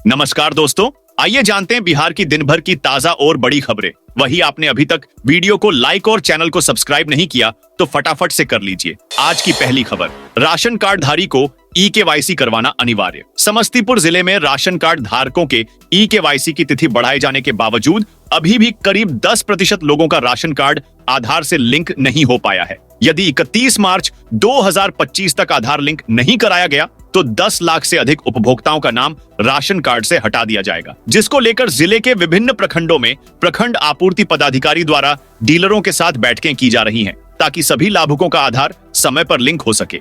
नमस्कार दोस्तों, आइए जानते हैं बिहार की दिन भर की ताजा और बड़ी खबरें। वही आपने अभी तक वीडियो को लाइक और चैनल को सब्सक्राइब नहीं किया तो फटाफट से कर लीजिए। आज की पहली खबर, राशन कार्ड धारी को ई-केवाईसी करवाना अनिवार्य। समस्तीपुर जिले में राशन कार्ड धारकों के ई-केवाईसी की तिथि बढ़ाए जाने के बावजूद अभी भी करीब 10% लोगों का राशन कार्ड आधार से लिंक नहीं हो पाया है। यदि 31 मार्च 2025 तक आधार लिंक नहीं कराया गया तो 10 लाख से अधिक उपभोक्ताओं का नाम राशन कार्ड से हटा दिया जाएगा, जिसको लेकर जिले के विभिन्न प्रखंडों में प्रखंड आपूर्ति पदाधिकारी द्वारा डीलरों के साथ बैठकें की जा रही हैं, ताकि सभी लाभुकों का आधार समय पर लिंक हो सके।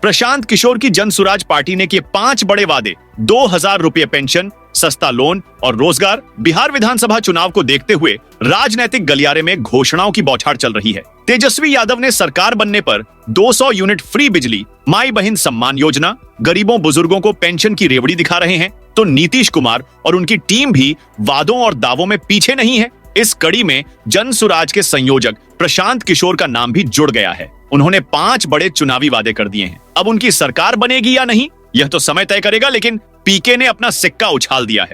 प्रशांत किशोर की जन सुराज पार्टी ने किए 5 बड़े वादे, 2000 रुपये पेंशन, सस्ता लोन और रोजगार। बिहार विधानसभा चुनाव को देखते हुए राजनीतिक गलियारे में घोषणाओं की बौछार चल रही है। तेजस्वी यादव ने सरकार बनने पर 200 यूनिट फ्री बिजली, माई बहन सम्मान योजना, गरीबों बुजुर्गों को पेंशन की रेवड़ी दिखा रहे हैं, तो नीतीश कुमार और उनकी टीम भी वादों और दावों में पीछे नहीं है। इस कड़ी में जन सुराज के संयोजक प्रशांत किशोर का नाम भी जुड़ गया है। उन्होंने 5 बड़े चुनावी वादे कर दिए हैं। अब उनकी सरकार बनेगी या नहीं, यह तो समय तय करेगा, लेकिन पीके ने अपना सिक्का उछाल दिया है।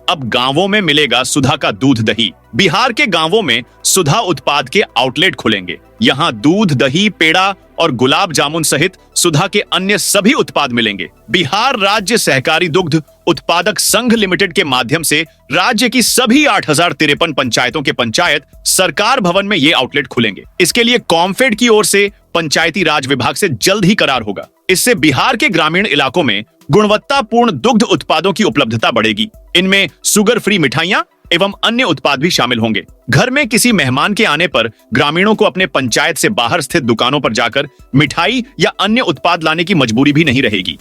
अब गांवों में मिलेगा सुधा का दूध दही। बिहार के गांवों में सुधा उत्पाद के आउटलेट खुलेंगे। यहां दूध, दही, पेड़ा और गुलाब जामुन सहित सुधा के अन्य सभी उत्पाद मिलेंगे। बिहार राज्य सहकारी दुग्ध उत्पादक संघ लिमिटेड के माध्यम से राज्य की सभी 8053 पंचायतों के पंचायत सरकार भवन में ये आउटलेट खुलेंगे। इसके लिए कॉमफेड की ओर से पंचायती राज विभाग से जल्द ही करार होगा। इससे बिहार के ग्रामीण इलाकों में गुणवत्तापूर्ण दुग्ध उत्पादों की उपलब्धता बढ़ेगी। इनमें शुगर फ्री मिठाइयां एवं अन्य उत्पाद भी शामिल होंगे। घर में किसी मेहमान के आने पर ग्रामीणों को अपने पंचायत से बाहर स्थित दुकानों पर जाकर मिठाई या अन्य उत्पाद लाने की मजबूरी भी नहीं रहेगी।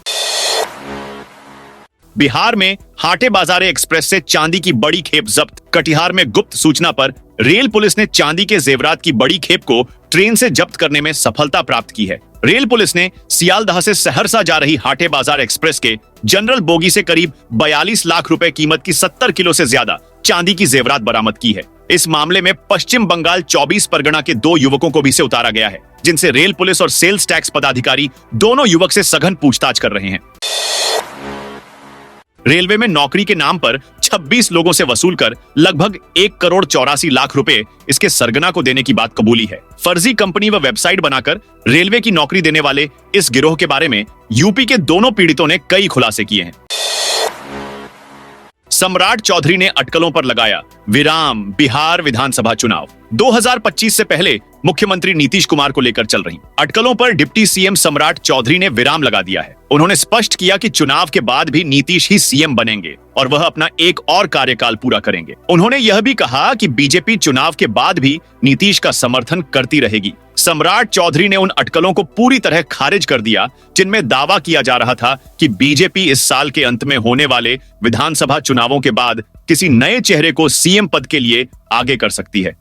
बिहार में हाटे बाजारे एक्सप्रेस से चांदी की बड़ी खेप जब्त। कटिहार में गुप्त सूचना पर रेल पुलिस ने चांदी के जेवरात की बड़ी खेप को ट्रेन से जब्त करने में सफलता प्राप्त की है। रेल पुलिस ने सियालदह से सहरसा जा रही हाटे बाजार एक्सप्रेस के जनरल बोगी से करीब 42 लाख रुपए कीमत की 70 किलो से ज्यादा चांदी की जेवरात बरामद की है। इस मामले में पश्चिम बंगाल 24 परगना के 2 युवकों को भी से उतारा गया है, जिनसे रेल पुलिस और सेल्स टैक्स पदाधिकारी दोनों युवक से सघन पूछताछ कर रहे हैं। रेलवे में नौकरी के नाम पर 26 लोगों से वसूल कर लगभग 1,84,00,000 रुपए इसके सरगना को देने की बात कबूली है। फर्जी कंपनी व वेबसाइट बनाकर रेलवे की नौकरी देने वाले इस गिरोह के बारे में यूपी के दोनों पीड़ितों ने कई खुलासे किए हैं। सम्राट चौधरी ने अटकलों पर लगाया विराम। बिहार विधानसभा चुनाव 2025 से पहले मुख्यमंत्री नीतीश कुमार को लेकर चल रही अटकलों पर डिप्टी सीएम सम्राट चौधरी ने विराम लगा दिया है। उन्होंने स्पष्ट किया कि चुनाव के बाद भी नीतीश ही सीएम बनेंगे और वह अपना एक और कार्यकाल पूरा करेंगे। उन्होंने यह भी कहा कि बीजेपी चुनाव के बाद भी नीतीश का समर्थन करती रहेगी। सम्राट चौधरी ने उन अटकलों को पूरी तरह खारिज कर दिया जिनमें दावा किया जा रहा था कि बीजेपी इस साल के अंत में होने वाले विधानसभा चुनावों के बाद किसी नए चेहरे को सीएम पद के लिए आगे कर सकती है।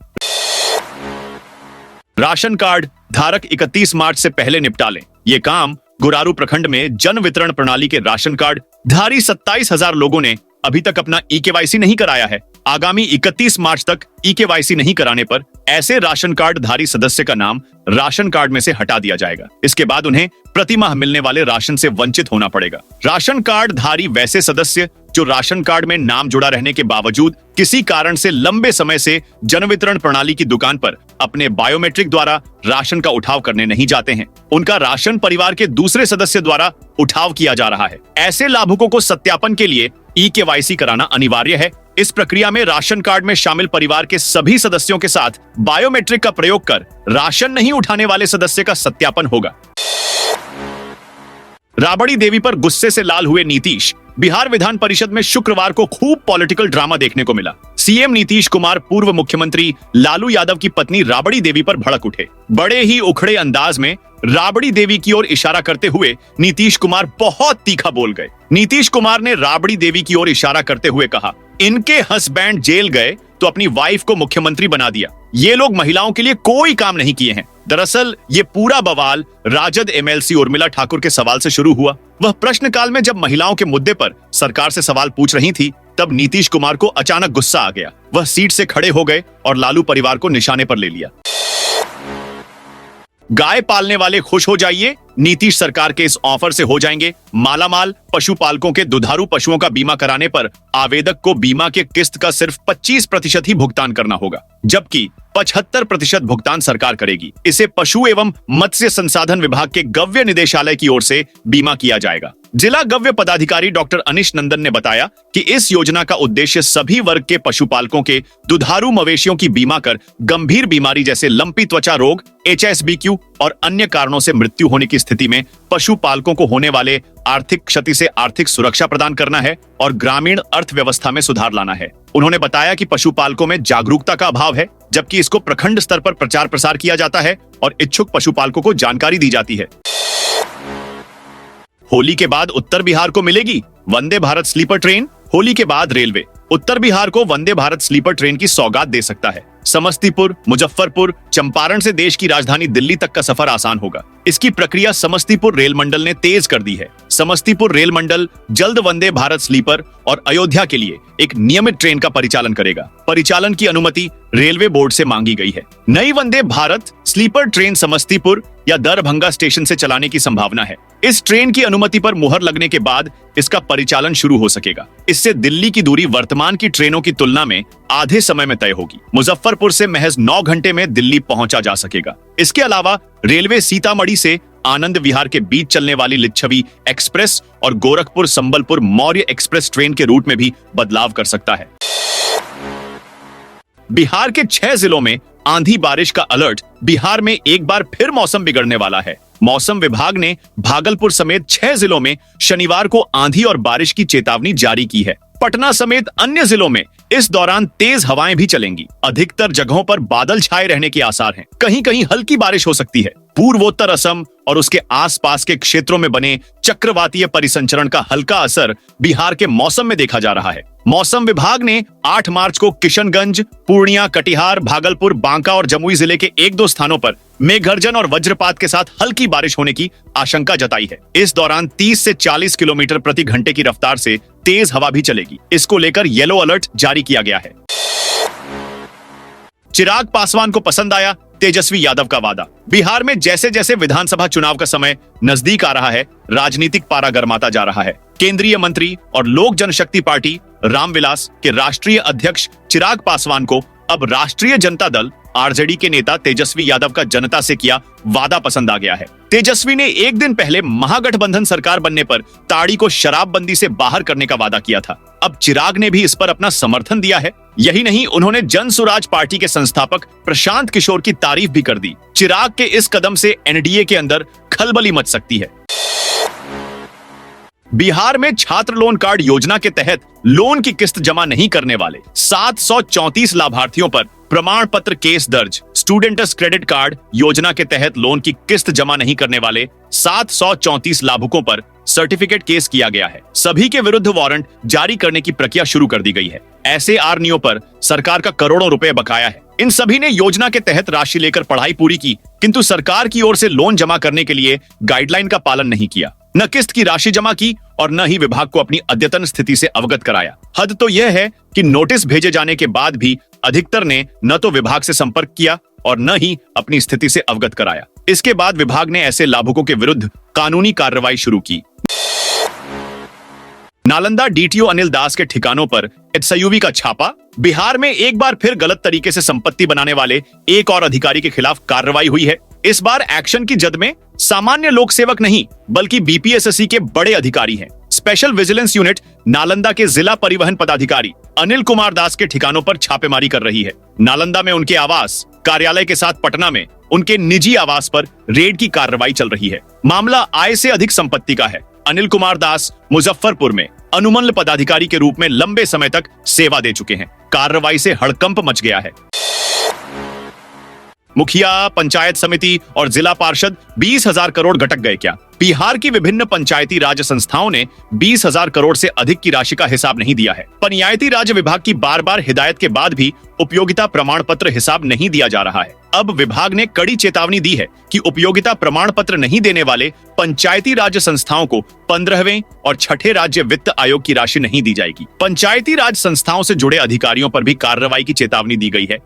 राशन कार्ड धारक 31 मार्च से पहले निपटा लें। ये काम गुरारू प्रखंड में जन वितरण प्रणाली के राशन कार्ड धारी 27,000 लोगों ने अभी तक अपना ई-केवाईसी नहीं कराया है। आगामी 31 मार्च तक ई-केवाईसी नहीं कराने पर ऐसे राशन कार्ड धारी सदस्य का नाम राशन कार्ड में से हटा दिया जाएगा। इसके बाद उन्हें प्रति माह मिलने वाले राशन से वंचित होना पड़ेगा। राशन कार्ड धारी वैसे सदस्य जो राशन कार्ड में नाम जुड़ा रहने के बावजूद किसी कारण से लंबे समय से जन वितरण प्रणाली की दुकान पर अपने बायोमेट्रिक द्वारा राशन का उठाव करने नहीं जाते हैं, उनका राशन परिवार के दूसरे सदस्य द्वारा उठाव किया जा रहा है। ऐसे लाभुकों को सत्यापन के लिए ई-केवाईसी कराना अनिवार्य है। इस प्रक्रिया में राशन कार्ड में शामिल परिवार के सभी सदस्यों के साथ बायोमेट्रिक का प्रयोग कर राशन नहीं उठाने वाले सदस्य का सत्यापन होगा। राबड़ी देवी पर गुस्से से लाल हुए नीतीश। बिहार विधान परिषद में शुक्रवार को खूब पॉलिटिकल ड्रामा देखने को मिला। सीएम नीतीश कुमार पूर्व मुख्यमंत्री लालू यादव की पत्नी राबड़ी देवी पर भड़क उठे। बड़े ही उखड़े अंदाज में राबड़ी देवी की ओर इशारा करते हुए नीतीश कुमार बहुत तीखा बोल गए। नीतीश कुमार ने राबड़ी देवी की ओर इशारा करते हुए कहा, इनके हस्बैंड जेल गए तो अपनी वाइफ को मुख्यमंत्री बना दिया। ये लोग महिलाओं के लिए कोई काम नहीं किए हैं। दरअसल ये पूरा बवाल राजद एमएलसी उर्मिला ठाकुर के सवाल से शुरू हुआ। वह प्रश्नकाल में जब महिलाओं के मुद्दे पर सरकार से सवाल पूछ रही थी, तब नीतीश कुमार को अचानक गुस्सा आ गया। वह सीट से खड़े हो गए और लालू परिवार को निशाने पर ले लिया। गाय पालने वाले खुश हो जाइए, नीतीश सरकार के इस ऑफर से हो जाएंगे मालामाल। पशुपालकों के दुधारू पशुओं का बीमा कराने पर आवेदक को बीमा के किस्त का सिर्फ 25% ही भुगतान करना होगा, जबकि 75% भुगतान सरकार करेगी। इसे पशु एवं मत्स्य संसाधन विभाग के गव्य निदेशालय की ओर से बीमा किया जाएगा। जिला गव्य पदाधिकारी डॉक्टर अनिश नंदन ने बताया कि इस योजना का उद्देश्य सभी वर्ग के पशुपालकों के दुधारू मवेशियों की बीमा कर गंभीर बीमारी जैसे लंपी त्वचा रोग, HSBQ और अन्य कारणों से मृत्यु होने की स्थिति में पशुपालकों को होने वाले आर्थिक क्षति से आर्थिक सुरक्षा प्रदान करना है और ग्रामीण अर्थव्यवस्था में सुधार लाना है। उन्होंने बताया कि पशुपालकों में जागरूकता का अभाव है, जबकि इसको प्रखंड स्तर पर प्रचार प्रसार किया जाता है और इच्छुक पशुपालकों को जानकारी दी जाती है। होली के बाद उत्तर बिहार को मिलेगी वंदे भारत स्लीपर ट्रेन। होली के बाद रेलवे उत्तर बिहार को वंदे भारत स्लीपर ट्रेन की सौगात दे सकता है। समस्तीपुर, मुजफ्फरपुर, चंपारण से देश की राजधानी दिल्ली तक का सफर आसान होगा। इसकी प्रक्रिया समस्तीपुर रेल मंडल ने तेज कर दी है। समस्तीपुर रेल मंडल जल्द वंदे भारत स्लीपर और अयोध्या के लिए एक नियमित ट्रेन का परिचालन करेगा। परिचालन की अनुमति रेलवे बोर्ड से मांगी गई है। नई वंदे भारत स्लीपर ट्रेन समस्तीपुर या दरभंगा स्टेशन से चलाने की संभावना है। इस ट्रेन की अनुमति पर मुहर लगने के बाद इसका परिचालन शुरू हो सकेगा। इससे दिल्ली की दूरी वर्तमान की ट्रेनों की तुलना में आधे समय में तय होगी। मुजफ्फरपुर से महज 9 घंटे में दिल्ली पहुंचा जा सकेगा। इसके अलावा रेलवे सीतामढ़ी से आनंद विहार के बीच चलने वाली लिच्छवी एक्सप्रेस और गोरखपुर संबलपुर मौर्य एक्सप्रेस ट्रेन के रूट में भी बदलाव कर सकता है। बिहार के 6 जिलों में आंधी बारिश का अलर्ट। बिहार में एक बार फिर मौसम बिगड़ने वाला है। मौसम विभाग ने भागलपुर समेत 6 जिलों में शनिवार को आंधी और बारिश की चेतावनी जारी की है। पटना समेत अन्य जिलों में इस दौरान तेज हवाएं भी चलेंगी। अधिकतर जगहों पर बादल छाए रहने के आसार हैं। कहीं कहीं हल्की बारिश हो सकती है। पूर्वोत्तर असम और उसके आसपास के क्षेत्रों में बने चक्रवातीय परिसंचरण का हल्का असर बिहार के मौसम में देखा जा रहा है। मौसम विभाग ने 8 मार्च को किशनगंज, पूर्णिया, कटिहार, भागलपुर, बांका और जमुई जिले के 1-2 स्थानों पर मेघगर्जन और वज्रपात के साथ हल्की बारिश होने की आशंका जताई है। इस दौरान 30 से 40 किलोमीटर प्रति घंटे की रफ्तार से तेज हवा भी चलेगी। इसको लेकर येलो अलर्ट जारी किया गया है। चिराग पासवान को पसंद आया तेजस्वी यादव का वादा। बिहार में जैसे जैसे विधानसभा चुनाव का समय नजदीक आ रहा है, राजनीतिक पारा गर्माता जा रहा है। केंद्रीय मंत्री और लोक जनशक्ति पार्टी रामविलास के राष्ट्रीय अध्यक्ष चिराग पासवान को अब राष्ट्रीय जनता दल RJD के नेता तेजस्वी यादव का जनता से किया वादा पसंद आ गया है। तेजस्वी ने एक दिन पहले महागठबंधन सरकार बनने पर ताड़ी को शराबबंदी से बाहर करने का वादा किया था। अब चिराग ने भी इस पर अपना समर्थन दिया है। यही नहीं, उन्होंने जन सुराज पार्टी के संस्थापक प्रशांत किशोर की तारीफ भी कर दी। चिराग के इस कदम से NDA के अंदर खलबली मच सकती है। बिहार में छात्र लोन कार्ड योजना के तहत लोन की किस्त जमा नहीं करने वाले 734 लाभार्थियों पर प्रमाण पत्र केस दर्ज। स्टूडेंट्स क्रेडिट कार्ड योजना के तहत लोन की किस्त जमा नहीं करने वाले 734 लाभुकों पर सर्टिफिकेट केस किया गया है। सभी के विरुद्ध वारंट जारी करने की प्रक्रिया शुरू कर दी गई है। ऐसे आरनियों पर सरकार का करोड़ों रुपए बकाया है। इन सभी ने योजना के तहत राशि लेकर पढ़ाई पूरी की, किंतु सरकार की ओर से लोन जमा करने के लिए गाइडलाइन का पालन नहीं किया। न किस्त की राशि जमा की और न ही विभाग को अपनी अद्यतन स्थिति से अवगत कराया। हद तो यह है कि नोटिस भेजे जाने के बाद भी अधिकतर ने न तो विभाग से संपर्क किया और न ही अपनी स्थिति से अवगत कराया। इसके बाद विभाग ने ऐसे लाभुकों के विरुद्ध कानूनी कार्रवाई शुरू की। नालंदा DTO अनिल दास के ठिकानों पर SIUV का छापा। बिहार में एक बार फिर गलत तरीके से संपत्ति बनाने वाले एक और अधिकारी के खिलाफ कार्रवाई हुई है। इस बार एक्शन की जद में सामान्य लोक सेवक नहीं बल्कि BPSSC के बड़े अधिकारी हैं। स्पेशल विजिलेंस यूनिट नालंदा के जिला परिवहन पदाधिकारी अनिल कुमार दास के ठिकानों पर छापेमारी कर रही है। नालंदा में उनके आवास, कार्यालय के साथ पटना में उनके निजी आवास पर रेड की कार्रवाई चल रही है। मामला आय से अधिक संपत्ति का है। अनिल कुमार दास मुजफ्फरपुर में अनुमंडल पदाधिकारी के रूप में लंबे समय तक सेवा दे चुके हैं। कार्रवाई से हड़कंप मच गया है। मुखिया, पंचायत समिति और जिला पार्षद 20,000 करोड़ गटक गए क्या? बिहार की विभिन्न पंचायती राज संस्थाओं ने 20,000 करोड़ से अधिक की राशि का हिसाब नहीं दिया है। पंचायती राज विभाग की बार-बार हिदायत के बाद भी उपयोगिता प्रमाण पत्र हिसाब नहीं दिया जा रहा है। अब विभाग ने कड़ी चेतावनी दी है कि उपयोगिता प्रमाण पत्र नहीं देने वाले पंचायती राज संस्थाओं को 15वें और 6ठे राज्य वित्त आयोग की राशि नहीं दी जाएगी। पंचायती राज संस्थाओं से जुड़े अधिकारियों पर भी कार्रवाई की चेतावनी दी गई है।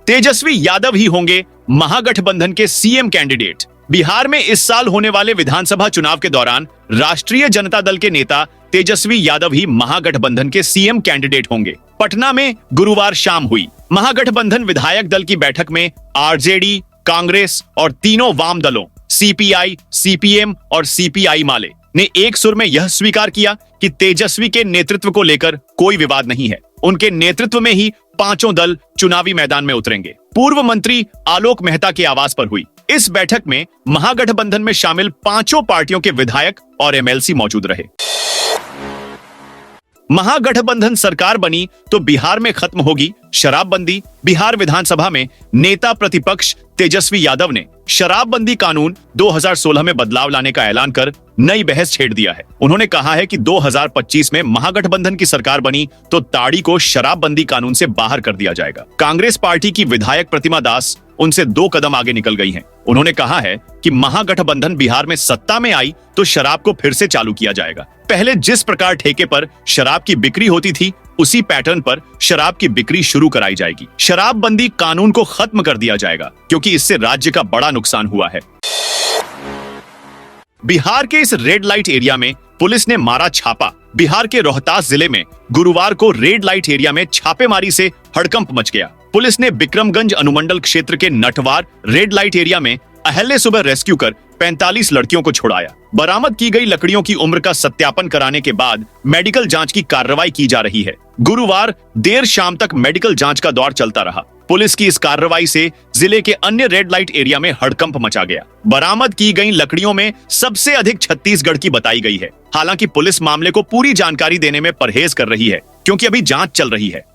तेजस्वी यादव ही होंगे महागठबंधन के सीएम कैंडिडेट। बिहार में इस साल होने वाले विधानसभा चुनाव के दौरान राष्ट्रीय जनता दल के नेता तेजस्वी यादव ही महागठबंधन के सीएम कैंडिडेट होंगे। पटना में गुरुवार शाम हुई महागठबंधन विधायक दल की बैठक में आरजेडी, कांग्रेस और तीनों वाम दलों सीपीआई, सीपीएम और सीपीआई माले ने एक सुर में यह स्वीकार किया कि तेजस्वी के नेतृत्व को लेकर कोई विवाद नहीं है। उनके नेतृत्व में ही पांचों दल चुनावी मैदान में उतरेंगे। पूर्व मंत्री आलोक मेहता के आवास पर हुई इस बैठक में महागठबंधन में शामिल पांचों पार्टियों के विधायक और एमएलसी मौजूद रहे। महागठबंधन सरकार बनी तो बिहार में खत्म होगी शराबबंदी। बिहार विधानसभा में नेता प्रतिपक्ष तेजस्वी यादव ने शराबबंदी कानून 2016 में बदलाव लाने का ऐलान कर नई बहस छेड़ दिया है। उन्होंने कहा है कि 2025 में महागठबंधन की सरकार बनी तो ताड़ी को शराबबंदी कानून से बाहर कर दिया जाएगा। कांग्रेस पार्टी की विधायक प्रतिमा दास उनसे 2 कदम आगे निकल गई हैं। उन्होंने कहा है कि महागठबंधन बिहार में सत्ता में आई तो शराब को फिर से चालू किया जाएगा। पहले जिस प्रकार ठेके पर शराब की बिक्री होती थी उसी पैटर्न पर शराब की बिक्री शुरू कराई जाएगी। शराबबंदी कानून को खत्म कर दिया जाएगा क्योंकि इससे राज्य का बड़ा नुकसान हुआ है। बिहार के इस रेड लाइट एरिया में पुलिस ने मारा छापा। बिहार के रोहतास जिले में गुरुवार को रेड लाइट एरिया में छापेमारी से हड़कंप मच गया। पुलिस ने बिक्रमगंज अनुमंडल क्षेत्र के नटवार रेड लाइट एरिया में अहले सुबह रेस्क्यू कर 45 लड़कियों को छुड़ाया। बरामद की गई लकड़ियों की उम्र का सत्यापन कराने के बाद मेडिकल जांच की कार्रवाई की जा रही है। गुरुवार देर शाम तक मेडिकल जांच का दौर चलता रहा। पुलिस की इस कार्रवाई से जिले के अन्य रेड लाइट एरिया में हड़कंप मचा गया। बरामद की गई लकड़ियों में सबसे अधिक छत्तीसगढ़ की बताई गई है। हालांकि पुलिस मामले को पूरी जानकारी देने में परहेज कर रही है क्योंकि अभी जांच चल रही है।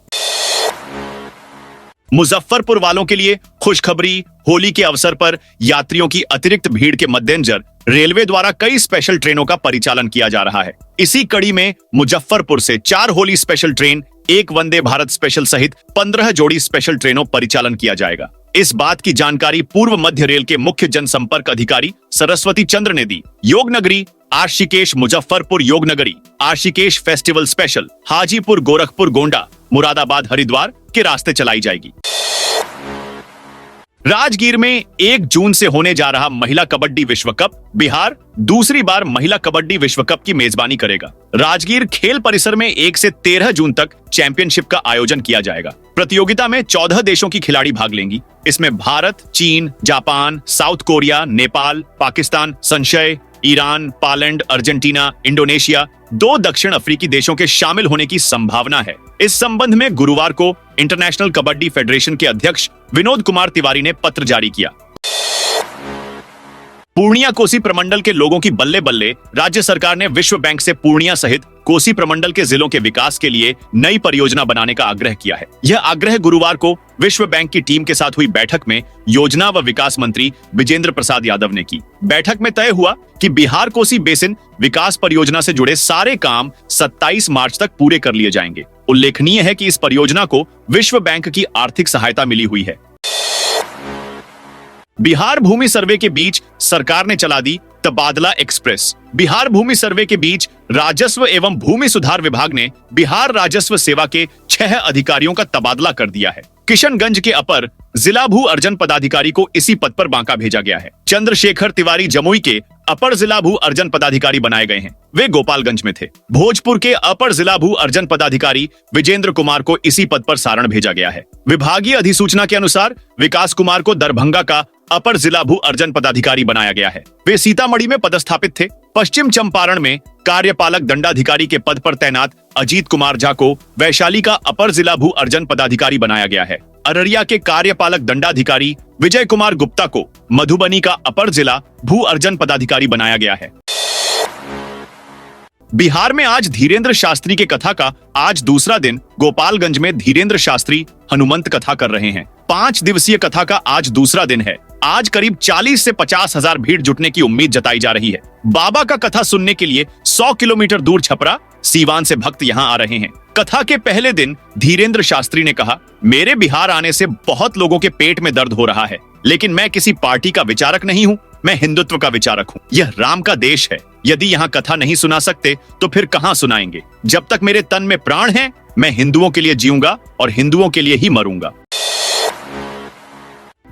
मुजफ्फरपुर वालों के लिए खुशखबरी। होली के अवसर पर यात्रियों की अतिरिक्त भीड़ के मद्देनजर रेलवे द्वारा कई स्पेशल ट्रेनों का परिचालन किया जा रहा है। इसी कड़ी में मुजफ्फरपुर से 4 Holi special train, 1 Vande Bharat special सहित 15 जोड़ी स्पेशल ट्रेनों परिचालन किया जाएगा। इस बात की जानकारी पूर्व मध्य रेल के मुख्य जनसंपर्क अधिकारी सरस्वती चंद्र ने दी। योगनगरी, आशिकेश मुजफ्फरपुर योगनगरी, आशिकेश फेस्टिवल स्पेशल हाजीपुर गोरखपुर गोंडा, मुरादाबाद हरिद्वार के रास्ते चलाई जाएगी। राजगीर में 1 जून से होने जा रहा महिला कबड्डी विश्व कप। बिहार दूसरी बार महिला कबड्डी विश्व कप की मेजबानी करेगा। राजगीर खेल परिसर में 1 से 13 जून तक चैंपियनशिप का आयोजन किया जाएगा। प्रतियोगिता में 14 देशों की खिलाड़ी भाग लेंगी। इसमें भारत, चीन, Japan, south Korea, Nepal, Pakistan, संशय, ईरान, पोलैंड, अर्जेंटीना, इंडोनेशिया, 2 दक्षिण अफ्रीकी देशों के शामिल होने की संभावना है। इस संबंध में गुरुवार को इंटरनेशनल कबड्डी फेडरेशन के अध्यक्ष विनोद कुमार तिवारी ने पत्र जारी किया। पूर्णिया कोसी प्रमंडल के लोगों की बल्ले बल्ले। राज्य सरकार ने विश्व बैंक से पूर्णिया सहित कोसी प्रमंडल के जिलों के विकास के लिए नई परियोजना बनाने का आग्रह किया है। यह आग्रह गुरुवार को विश्व बैंक की टीम के साथ हुई बैठक में योजना व विकास मंत्री विजेंद्र प्रसाद यादव ने की। बैठक में तय हुआ कि बिहार कोसी बेसिन विकास परियोजना से जुड़े सारे काम 27 मार्च तक पूरे कर लिए जाएंगे। उल्लेखनीय है कि इस परियोजना को विश्व बैंक की आर्थिक सहायता मिली हुई है। बिहार भूमि सर्वे के बीच सरकार ने चला दी तबादला एक्सप्रेस। बिहार भूमि सर्वे के बीच राजस्व एवं भूमि सुधार विभाग ने बिहार राजस्व सेवा के 6 अधिकारियों का तबादला कर दिया है। किशनगंज के अपर जिला भू अर्जन पदाधिकारी को इसी पद पर बांका भेजा गया है। चंद्रशेखर तिवारी जमुई के अपर जिला भू अर्जन पदाधिकारी बनाए गए हैं। वे गोपालगंज में थे। भोजपुर के अपर जिला भू अर्जन पदाधिकारी विजेंद्र कुमार को इसी पद पर सारण भेजा गया है। विभागीय अधिसूचना के अनुसार विकास कुमार को दरभंगा का अपर जिला भू अर्जन पदाधिकारी बनाया गया है। वे सीतामढ़ी में पदस्थापित थे। पश्चिम चंपारण में कार्यपालक दंडाधिकारी के पद पर तैनात अजीत कुमार झा को वैशाली का अपर जिला भू अर्जन पदाधिकारी बनाया गया है। अररिया के कार्यपालक दंडाधिकारी विजय कुमार गुप्ता को मधुबनी का अपर जिला भू अर्जन पदाधिकारी बनाया गया है। बिहार में आज धीरेन्द्र शास्त्री के कथा का आज दूसरा दिन। गोपालगंज में धीरेन्द्र शास्त्री हनुमंत कथा कर रहे हैं। 5 दिवसीय कथा का आज दूसरा दिन है। आज करीब 40 से 50 हजार भीड़ जुटने की उम्मीद जताई जा रही है। बाबा का कथा सुनने के लिए 100 किलोमीटर दूर छपरा, सीवान से भक्त यहाँ आ रहे हैं। कथा के पहले दिन धीरेन्द्र शास्त्री ने कहा, मेरे बिहार आने से बहुत लोगों के पेट में दर्द हो रहा है, लेकिन मैं किसी पार्टी का विचारक नहीं हूँ, मैं हिंदुत्व का विचारक हूँ। यह राम का देश है। यदि यहाँ कथा नहीं सुना सकते तो फिर कहाँ सुनाएंगे। जब तक मेरे तन में प्राण है, मैं हिंदुओं के लिए जीऊंगा और हिंदुओं के लिए ही मरूंगा।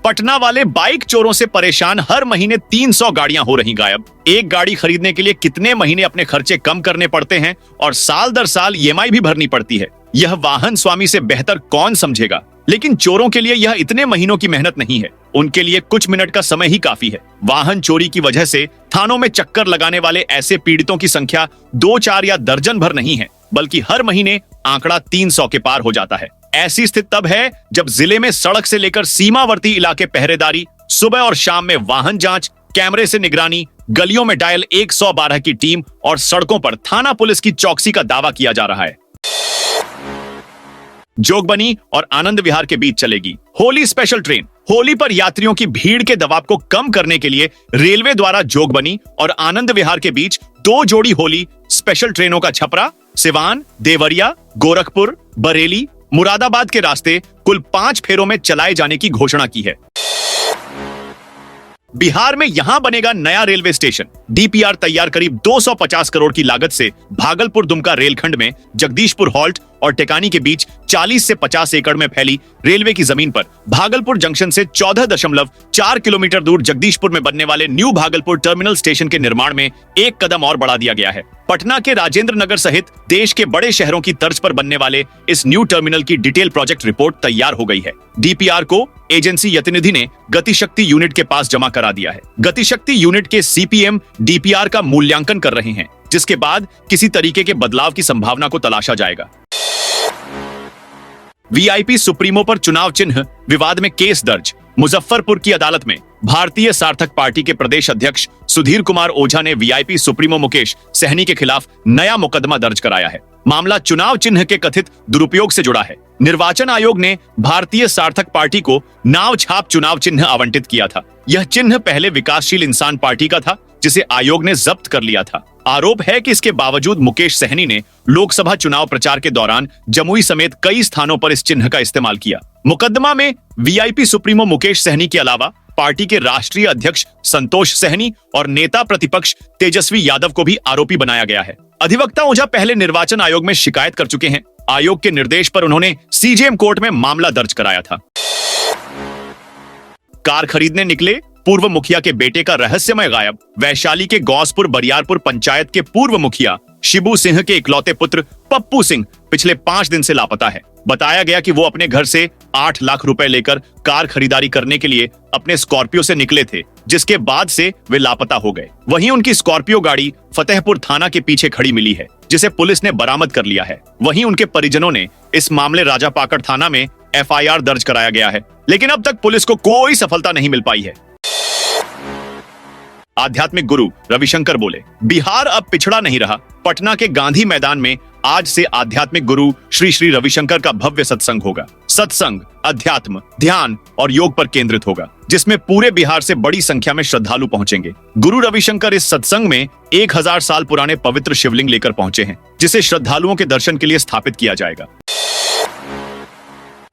पटना वाले बाइक चोरों से परेशान हर महीने 300 गाड़ियां हो रही गायब। एक गाड़ी खरीदने के लिए कितने महीने अपने खर्चे कम करने पड़ते हैं और साल दर साल ईएमआई भी भरनी पड़ती है, यह वाहन स्वामी से बेहतर कौन समझेगा। लेकिन चोरों के लिए यह इतने महीनों की मेहनत नहीं है, उनके लिए कुछ मिनट का समय ही काफी है। वाहन चोरी की वजह से थानों में चक्कर लगाने वाले ऐसे पीड़ितों की संख्या 2-4 या दर्जन भर नहीं है, बल्कि हर महीने आंकड़ा 300 के पार हो जाता है। ऐसी स्थिति तब है जब जिले में सड़क से लेकर सीमावर्ती इलाके पहरेदारी, सुबह और शाम में वाहन जांच, कैमरे से निगरानी, गलियों में डायल 112 की टीम और सड़कों पर थाना पुलिस की चौकसी का दावा किया जा रहा है। जोगबनी और आनंद विहार के बीच चलेगी होली स्पेशल ट्रेन। होली पर यात्रियों की भीड़ के दबाव को कम करने के लिए रेलवे द्वारा जोगबनी और आनंद विहार के बीच 2 जोड़ी होली स्पेशल ट्रेनों का छपरा, सिवान, देवरिया, गोरखपुर, बरेली, मुरादाबाद के रास्ते कुल 5 फेरों में चलाए जाने की घोषणा की है। बिहार में यहां बनेगा नया रेलवे स्टेशन। डीपीआर तैयार करीब 250 करोड़ की लागत से भागलपुर दुमका रेलखंड में जगदीशपुर हॉल्ट और टेकानी के बीच 40 से 50 एकड़ में फैली रेलवे की जमीन पर भागलपुर जंक्शन से 14.4 किलोमीटर दूर जगदीशपुर में बनने वाले न्यू भागलपुर टर्मिनल स्टेशन के निर्माण में एक कदम और बढ़ा दिया गया है। पटना के राजेंद्र नगर सहित देश के बड़े शहरों की तर्ज पर बनने वाले इस न्यू टर्मिनल की डिटेल प्रोजेक्ट रिपोर्ट तैयार हो गई है। डीपीआर को एजेंसी यतिनिधि ने गतिशक्ति यूनिट के पास जमा करा दिया है। गतिशक्ति यूनिट के सीपीएम डीपीआर का मूल्यांकन कर रहे हैं, जिसके बाद किसी तरीके के बदलाव की संभावना को तलाशा जाएगा। वीआईपी सुप्रीमो पर चुनाव चिन्ह विवाद में केस दर्ज। मुजफ्फरपुर की अदालत में भारतीय सार्थक पार्टी के प्रदेश अध्यक्ष सुधीर कुमार ओझा ने वीआईपी सुप्रीमो मुकेश सहनी के खिलाफ नया मुकदमा दर्ज कराया है। मामला चुनाव चिन्ह के कथित दुरुपयोग से जुड़ा है। निर्वाचन आयोग ने भारतीय सार्थक पार्टी को नाव छाप चुनाव चिन्ह आवंटित किया था। यह चिन्ह पहले विकासशील इंसान पार्टी का था, जिसे आयोग ने जब्त कर लिया था। आरोप है कि इसके बावजूद मुकेश सहनी ने लोकसभा चुनाव प्रचार के दौरान जमुई समेत कई स्थानों पर इस चिन्ह का इस्तेमाल किया। मुकदमा में वीआईपी सुप्रीमो मुकेश सहनी के अलावा पार्टी के राष्ट्रीय अध्यक्ष संतोष सहनी और नेता प्रतिपक्ष तेजस्वी यादव को भी आरोपी बनाया गया है। अधिवक्ता ओझा पहले निर्वाचन आयोग में शिकायत कर चुके हैं। आयोग के निर्देश पर उन्होंने सीजेएम कोर्ट में मामला दर्ज कराया था। कार खरीदने निकले पूर्व मुखिया के बेटे का रहस्यमय गायब। वैशाली के गौसपुर बरियारपुर पंचायत के पूर्व मुखिया शिबू सिंह के इकलौते पुत्र पप्पू सिंह पिछले 5 दिन से लापता है। बताया गया कि वो अपने घर से 8 लाख रुपए लेकर कार खरीदारी करने के लिए अपने स्कॉर्पियो से निकले थे, जिसके बाद से वे लापता हो गए। वहीं उनकी स्कॉर्पियो गाड़ी फतेहपुर थाना के पीछे खड़ी मिली है, जिसे पुलिस ने बरामद कर लिया है। वहीं उनके परिजनों ने इस मामले राजापाकड़ थाना में एफआईआर दर्ज कराया गया है, लेकिन अब तक पुलिस को कोई सफलता नहीं मिल पाई है। आध्यात्मिक गुरु रविशंकर बोले, बिहार अब पिछड़ा नहीं रहा। पटना के गांधी मैदान में आज से आध्यात्मिक गुरु श्री श्री रविशंकर का भव्य सत्संग होगा। सत्संग अध्यात्म, ध्यान और योग पर केंद्रित होगा, जिसमें पूरे बिहार से बड़ी संख्या में श्रद्धालु पहुंचेंगे। गुरु रविशंकर इस सत्संग में 1000 साल पुराने पवित्र शिवलिंग लेकर पहुंचे हैं, जिसे श्रद्धालुओं के दर्शन के लिए स्थापित किया जाएगा।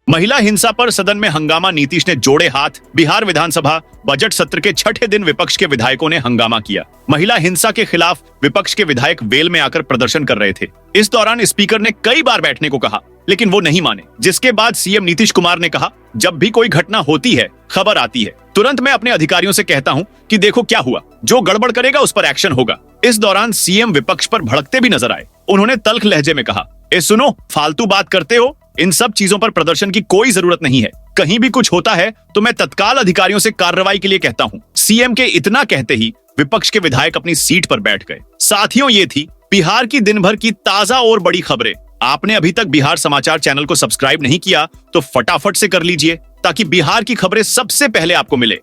महिला हिंसा पर सदन में हंगामा, नीतीश ने जोड़े हाथ। बिहार विधानसभा बजट सत्र के 6ठे दिन विपक्ष के विधायकों ने हंगामा किया। महिला हिंसा के खिलाफ विपक्ष के विधायक वेल में आकर प्रदर्शन कर रहे थे। इस दौरान स्पीकर ने कई बार बैठने को कहा, लेकिन वो नहीं माने, जिसके बाद सीएम नीतीश कुमार ने कहा, जब भी कोई घटना होती है, खबर आती है, तुरंत मैं अपने अधिकारियों से कहता हूं कि देखो क्या हुआ, जो गड़बड़ करेगा उस पर एक्शन होगा। इस दौरान सीएम विपक्ष पर भड़कते भी नजर आए। उन्होंने तल्ख लहजे में कहा, ए सुनो, फालतू बात करते हो, इन सब चीजों पर प्रदर्शन की कोई जरूरत नहीं है। कहीं भी कुछ होता है तो मैं तत्काल अधिकारियों से कार्रवाई के लिए कहता हूं। सीएम के इतना कहते ही विपक्ष के विधायक अपनी सीट पर बैठ गए। साथियों, ये थी बिहार की दिन भर की ताजा और बड़ी खबरें। आपने अभी तक बिहार समाचार चैनल को सब्सक्राइब नहीं किया तो फटाफट से कर लीजिए, ताकि बिहार की खबरें सबसे पहले आपको मिले।